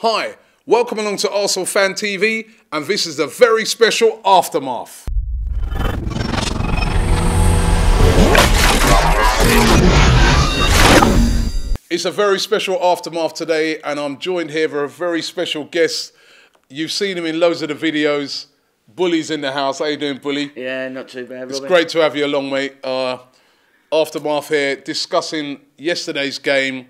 Hi, welcome along to Arsenal Fan TV, and this is the very special Aftermath. It's a very special Aftermath today, and I'm joined here by a very special guest. You've seen him in loads of the videos. Bully's in the house. How you doing, Bully? Yeah, not too bad, Robert. It's great to have you along, mate. Aftermath here, discussing yesterday's game.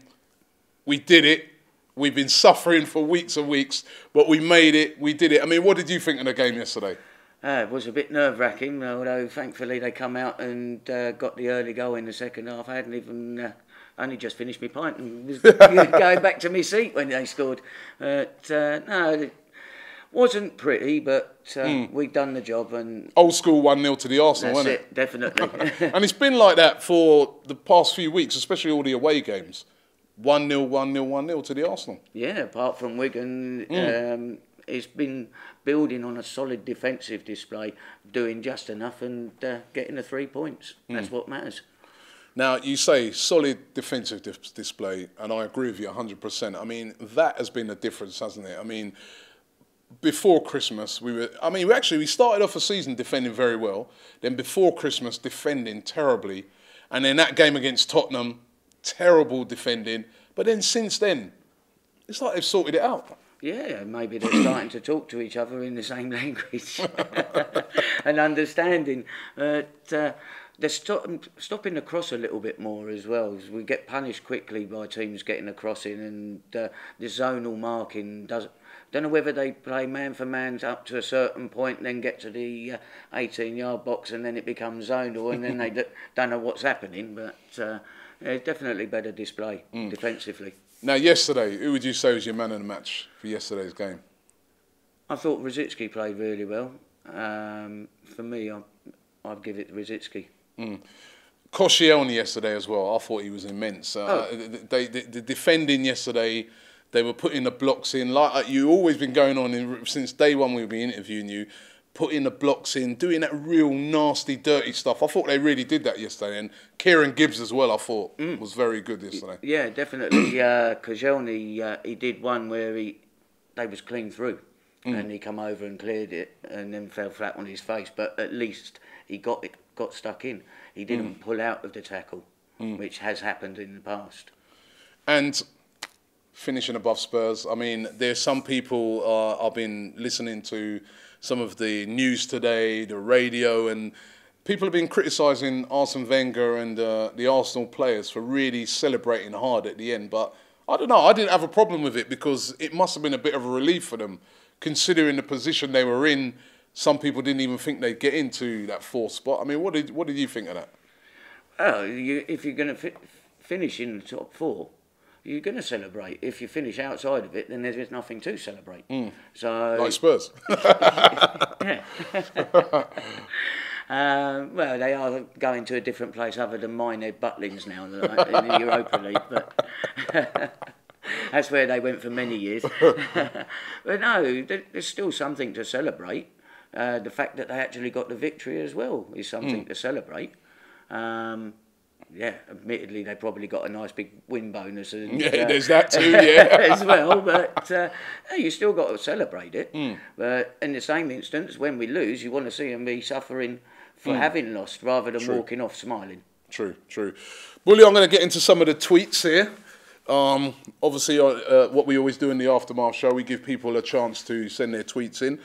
We did it. We've been suffering for weeks and weeks, but we made it. We did it. I mean, what did you think of the game yesterday? It was a bit nerve-wracking, although thankfully they come out and got the early goal in the second half. I hadn't even only just finished my pint and was going back to my seat when they scored. No, it wasn't pretty, but we'd done the job. And old school 1-0 to the Arsenal, wasn't it? Definitely. And it's been like that for the past few weeks, especially all the away games. 1-0, 1-0, 1-0 to the Arsenal. Yeah, apart from Wigan, it's been building on a solid defensive display, doing just enough and getting the 3 points. That's what matters. Now, you say solid defensive display, and I agree with you 100%. I mean, that has been the difference, hasn't it? I mean, before Christmas, we started off the season defending very well. Then before Christmas, defending terribly. And then that game against Tottenham, terrible defending. But then since then, it's like they've sorted it out. Yeah, maybe they're starting to talk to each other in the same language and understanding. They're stopping the cross a little bit more as well. We get punished quickly by teams getting a cross in, and the zonal marking doesn't. Don't know whether they play man for man up to a certain point, then get to the 18-yard box, and then it becomes zonal, and then they don't know what's happening. But definitely better display defensively. Now, yesterday, who would you say was your man of the match for yesterday's game? I thought Rosicky played really well. For me, I'd give it to Rosicky. Koscielny yesterday as well. I thought he was immense. The defending yesterday, they were putting the blocks in. Like you've always been going on since day one we've been interviewing you, putting the blocks in, doing that real nasty, dirty stuff. I thought they really did that yesterday. And Kieran Gibbs as well, I thought, was very good yesterday. Yeah, definitely. Koscielny, he did one where they was clean through. And he come over and cleared it and then fell flat on his face. But at least he got stuck in. He didn't pull out of the tackle, which has happened in the past. And finishing above Spurs, I mean, there's some people, I've been listening to some of the news today, the radio, and people have been criticising Arsene Wenger and the Arsenal players for really celebrating hard at the end. But I don't know, I didn't have a problem with it because it must have been a bit of a relief for them, considering the position they were in. Some people didn't even think they'd get into that fourth spot. I mean, what did you think of that? Well, if you're going to finish in the top four, you're going to celebrate. If you finish outside of it, then there's nothing to celebrate. So like Spurs. Yeah. Well, they are going to a different place other than Minehead Butlins now in the Europa League, but that's where they went for many years. But no, there's still something to celebrate. The fact that they actually got the victory as well is something to celebrate. Yeah, admittedly, they probably got a nice big win bonus. And, there's that too, yeah. as well, but you still got to celebrate it. But in the same instance, when we lose, you want to see them be suffering for having lost rather than walking off smiling. True. Bully, I'm going to get into some of the tweets here. Obviously, what we always do in the Aftermath show, we give people a chance to send their tweets in.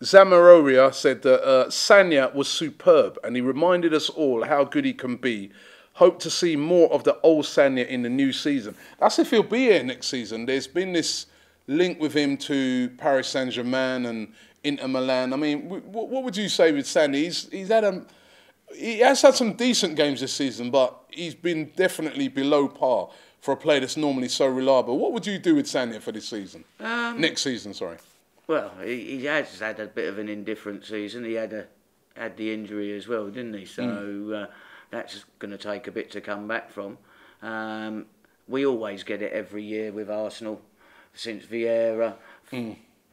Zamaroria said that Sagna was superb and he reminded us all how good he can be. Hope to see more of the old Sagna in the new season. That's if he'll be here next season. There's been this link with him to Paris Saint-Germain and Inter Milan. I mean, what would you say with Sagna? He has had some decent games this season, but he's been definitely below par for a player that's normally so reliable. What would you do with Sagna for this season? Next season, sorry. Well, he has had a bit of an indifferent season. He had the injury as well, didn't he? So that's going to take a bit to come back from. We always get it every year with Arsenal, since Vieira,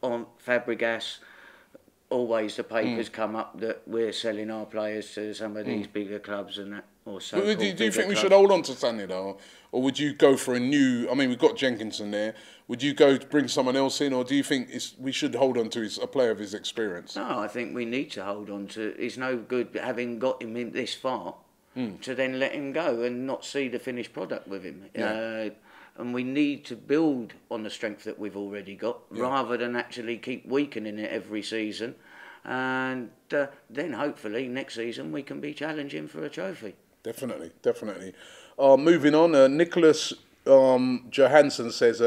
on Fabregas. Always the papers come up that we're selling our players to some of these bigger clubs and that. or so. Do you think we should hold on to Santi though, or would you go for a new? I mean, we've got Jenkinson there. Would you go to bring someone else in, or do you think we should hold on to a player of his experience? No, I think we need to hold on to. It's no good having got him in this far to then let him go and not see the finished product with him. Yeah. And we need to build on the strength that we've already got, rather than actually keep weakening it every season. And then hopefully next season we can be challenging for a trophy. Definitely, definitely. Moving on, Nicholas Johansson says,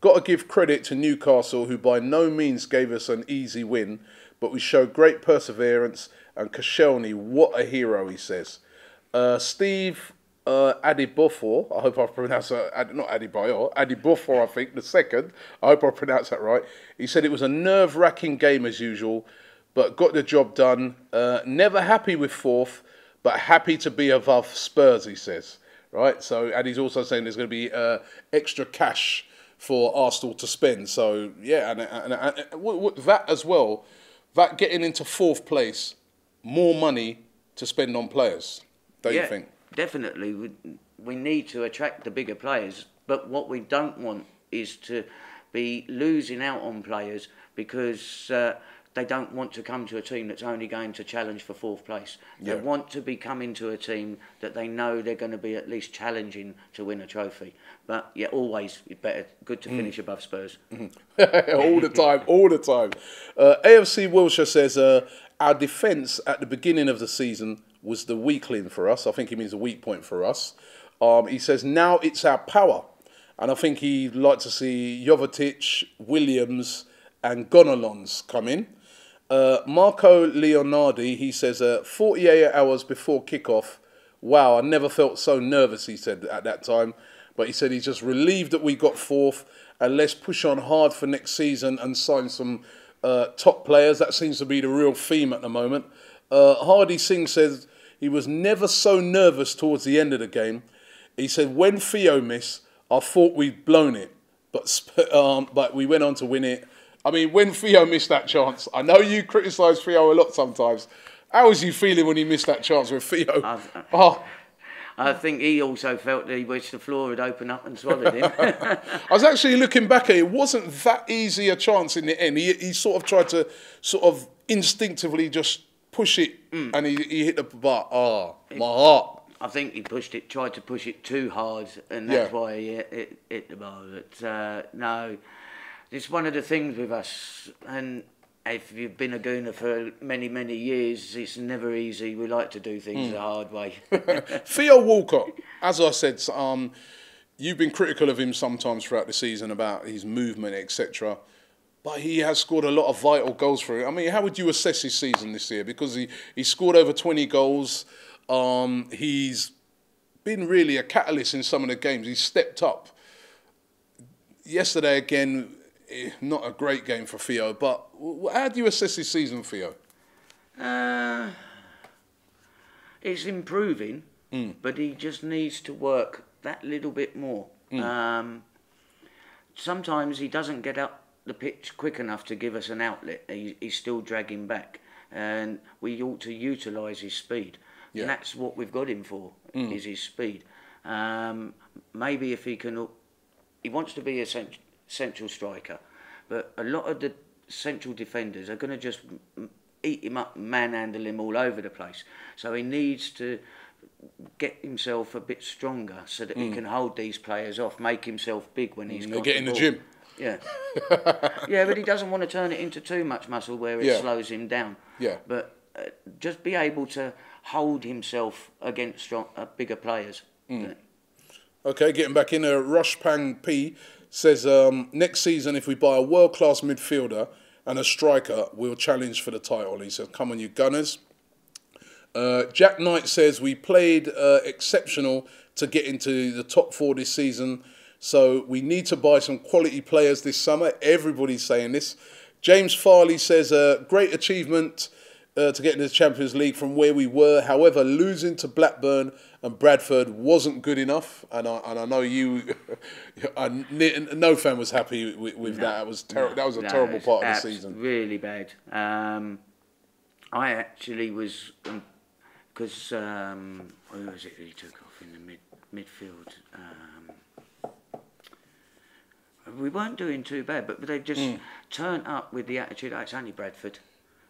got to give credit to Newcastle, who by no means gave us an easy win, but we showed great perseverance, and Koscielny, what a hero, he says. Steve Adibofor, I hope I pronounced that, not Adibayor, Adibofor, I think, the second, I hope I pronounced that right. He said it was a nerve-wracking game as usual, but got the job done. Never happy with fourth, but happy to be above Spurs, he says. Right, so, and he's also saying there's going to be extra cash for Arsenal to spend. So, yeah, and that as well, that getting into fourth place, more money to spend on players, don't you think? Definitely. We need to attract the bigger players, but what we don't want is to be losing out on players because they don't want to come to a team that's only going to challenge for fourth place. They want to be coming to a team that they know they're going to be at least challenging to win a trophy. But yeah, always good to finish above Spurs. All the time, all the time. AFC Wilshire says, our defence at the beginning of the season was the weakling for us. I think he means a weak point for us. He says, now it's our power. And I think he'd like to see Jovetic, Williams and Gonalons come in. Marco Leonardi, he says, 48 hours before kickoff. Wow, I never felt so nervous, he said at that time. But he said he's just relieved that we got fourth, and let's push on hard for next season and sign some top players. That seems to be the real theme at the moment. Hardy Singh says he was never so nervous towards the end of the game. He said, when Theo missed, I thought we'd blown it, but we went on to win it. I mean, when Theo missed that chance, I know you criticise Theo a lot sometimes. How was you feeling when he missed that chance with Theo? I think he also felt that he wished the floor had opened up and swallowed him. I was actually looking back at it. It wasn't that easy a chance in the end. He sort of tried to sort of instinctively just push it, and he hit the bar. My heart. I think he tried to push it too hard, and that's why he hit the bar. But no, it's one of the things with us, and if you've been a Gooner for many, many years, it's never easy. We like to do things the hard way. Theo Walcott, as I said, you've been critical of him sometimes throughout the season about his movement, etc. But he has scored a lot of vital goals for it. I mean, how would you assess his season this year? Because he scored over 20 goals. He's been really a catalyst in some of the games. He's stepped up. Yesterday, again, not a great game for Theo, but how do you assess his season, Theo? It's improving, but he just needs to work that little bit more. Sometimes he doesn't get up the pitch quick enough to give us an outlet. He's still dragging back, and we ought to utilise his speed. And that's what we've got him for, is his speed. Maybe if he can... He wants to be a central striker, but a lot of the central defenders are going to just eat him up and manhandle him all over the place. So he needs to get himself a bit stronger so that he can hold these players off, make himself big when he's got get in the ball. gym. Yeah. Yeah, but he doesn't want to turn it into too much muscle where it slows him down. Yeah. But just be able to hold himself against bigger players. Okay, getting back in, Rushpang P says, next season, if we buy a world-class midfielder and a striker, we'll challenge for the title. He says, come on, you Gunners. Jack Knight says, we played exceptional to get into the top 4 this season, so we need to buy some quality players this summer. Everybody's saying this. James Farley says, great achievement to get into the Champions League from where we were. However, losing to Blackburn and Bradford wasn't good enough, and I know you, no fan was happy with that. It was that was a terrible part of the season. Really bad. I actually was, because who was it he took off in the midfield? We weren't doing too bad, but they just turn up with the attitude, oh, it's only Bradford.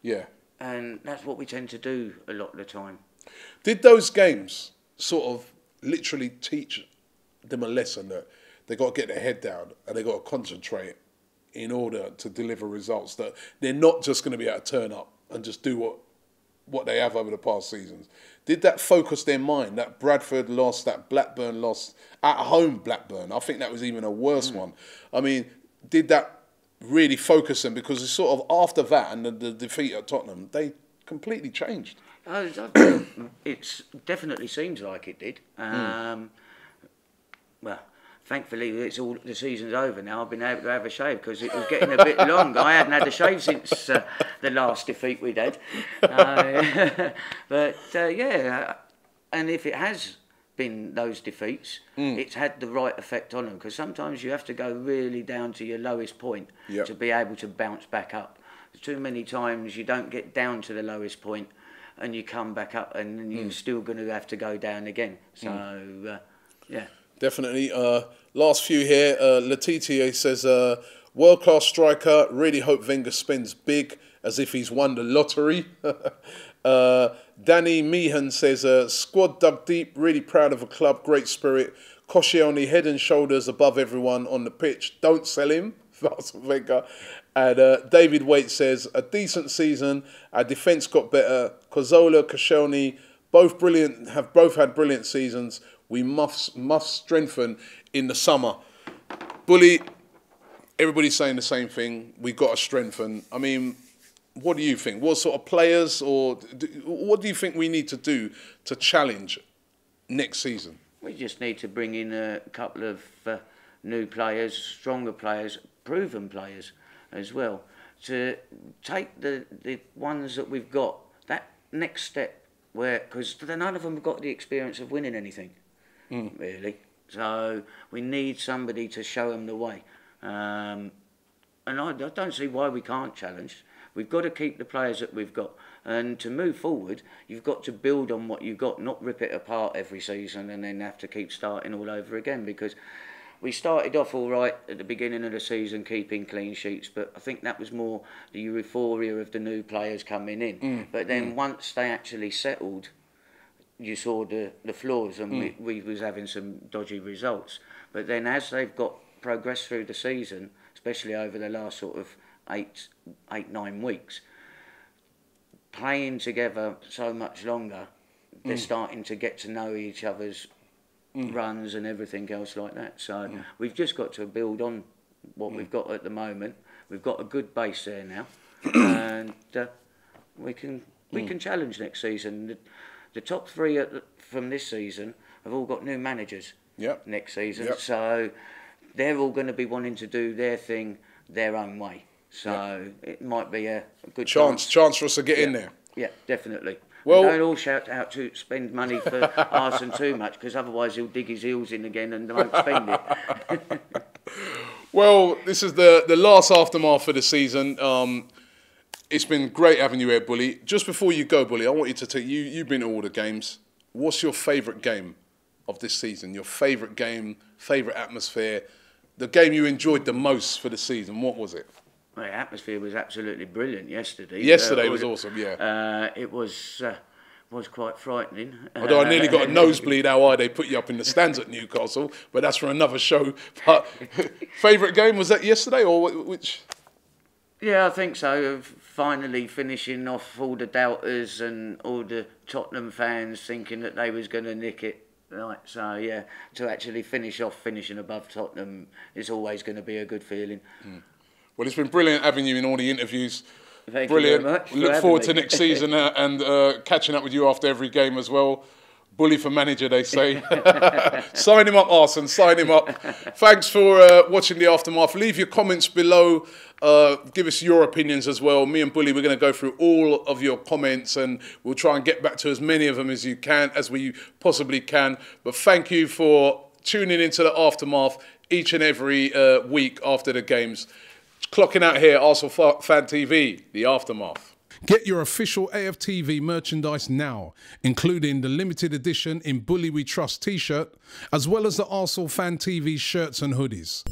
Yeah. And that's what we tend to do a lot of the time. Did those games sort of literally teach them a lesson that they got to get their head down and they got to concentrate in order to deliver results, that they're not just going to be able to turn up and just do what they have over the past seasons? Did that focus their mind? That Bradford loss, that Blackburn loss, at home Blackburn, I think that was even a worse one. I mean, did that really focus them? Because it's sort of after that and the defeat at Tottenham, they completely changed. It definitely seems like it did. Well, thankfully, the season's over now. I've been able to have a shave because it was getting a bit long. I hadn't had a shave since the last defeat we'd had. But yeah, and if it has been those defeats, it's had the right effect on them, because sometimes you have to go really down to your lowest point to be able to bounce back up. Too many times you don't get down to the lowest point and you come back up and you're still going to have to go down again. So, yeah. Definitely. Last few here. Letitia says, world-class striker. Really hope Wenger spends big as if he's won the lottery. Danny Meehan says, squad dug deep. Really proud of the club. Great spirit. Koscielny head and shoulders above everyone on the pitch. Don't sell him. That's Wenger. And David Waite says, a decent season. Our defence got better. Cazorla, Koscielny, both had brilliant seasons. We must strengthen in the summer. Bully, everybody's saying the same thing. We've got to strengthen. I mean, what do you think? What sort of players, or what do you think we need to do to challenge next season? We just need to bring in a couple of new players, stronger players, proven players as well, to take the ones that we've got, that next step, where, because none of them have got the experience of winning anything. Really. So we need somebody to show them the way. And I don't see why we can't challenge. We've got to keep the players that we've got. And to move forward, you've got to build on what you've got, not rip it apart every season and then have to keep starting all over again. Because we started off all right at the beginning of the season, keeping clean sheets, but I think that was more the euphoria of the new players coming in. But then once they actually settled, you saw the flaws, and we was having some dodgy results. But then as they've got progressed through the season, especially over the last sort of 9 weeks, playing together so much longer, they're starting to get to know each other's runs and everything else like that. So we've just got to build on what we've got at the moment. We've got a good base there now, and we can challenge next season. The top three from this season have all got new managers next season. So they're all going to be wanting to do their thing their own way. So it might be a good chance for us to get in there. Yeah, definitely. Well, don't all shout out to spend money for Arsene too much, because otherwise he'll dig his heels in again and won't spend it. Well, this is the last aftermath for the season. It's been great having you here, Bully. Just before you go, Bully, I want you to take you've been to all the games. What's your favourite game of this season? Your favourite game, favourite atmosphere, the game you enjoyed the most for the season? What was it? Well, the atmosphere was absolutely brilliant yesterday. Yesterday was awesome, yeah. It was quite frightening. Although I nearly got a nosebleed how high they put you up in the stands at Newcastle, but that's for another show. But favourite game, was that yesterday or which? Yeah, I think so. Finally finishing off all the doubters and all the Tottenham fans thinking that they was going to nick it. Right, so yeah, to actually finishing above Tottenham is always going to be a good feeling. Well, it's been brilliant having you in all the interviews. Thank brilliant. You very much. Look forward to next season and catching up with you after every game as well. Bully for manager, they say. Sign him up, Arsene. Sign him up. Thanks for watching the aftermath. Leave your comments below. Give us your opinions as well. Me and Bully, we're going to go through all of your comments and we'll try and get back to as many of them as we possibly can. But thank you for tuning into the aftermath each and every week after the games. Clocking out here, Arsenal Fan TV, the aftermath. Get your official AFTV merchandise now, including the limited edition In Bully We Trust t-shirt, as well as the Arsenal Fan TV shirts and hoodies.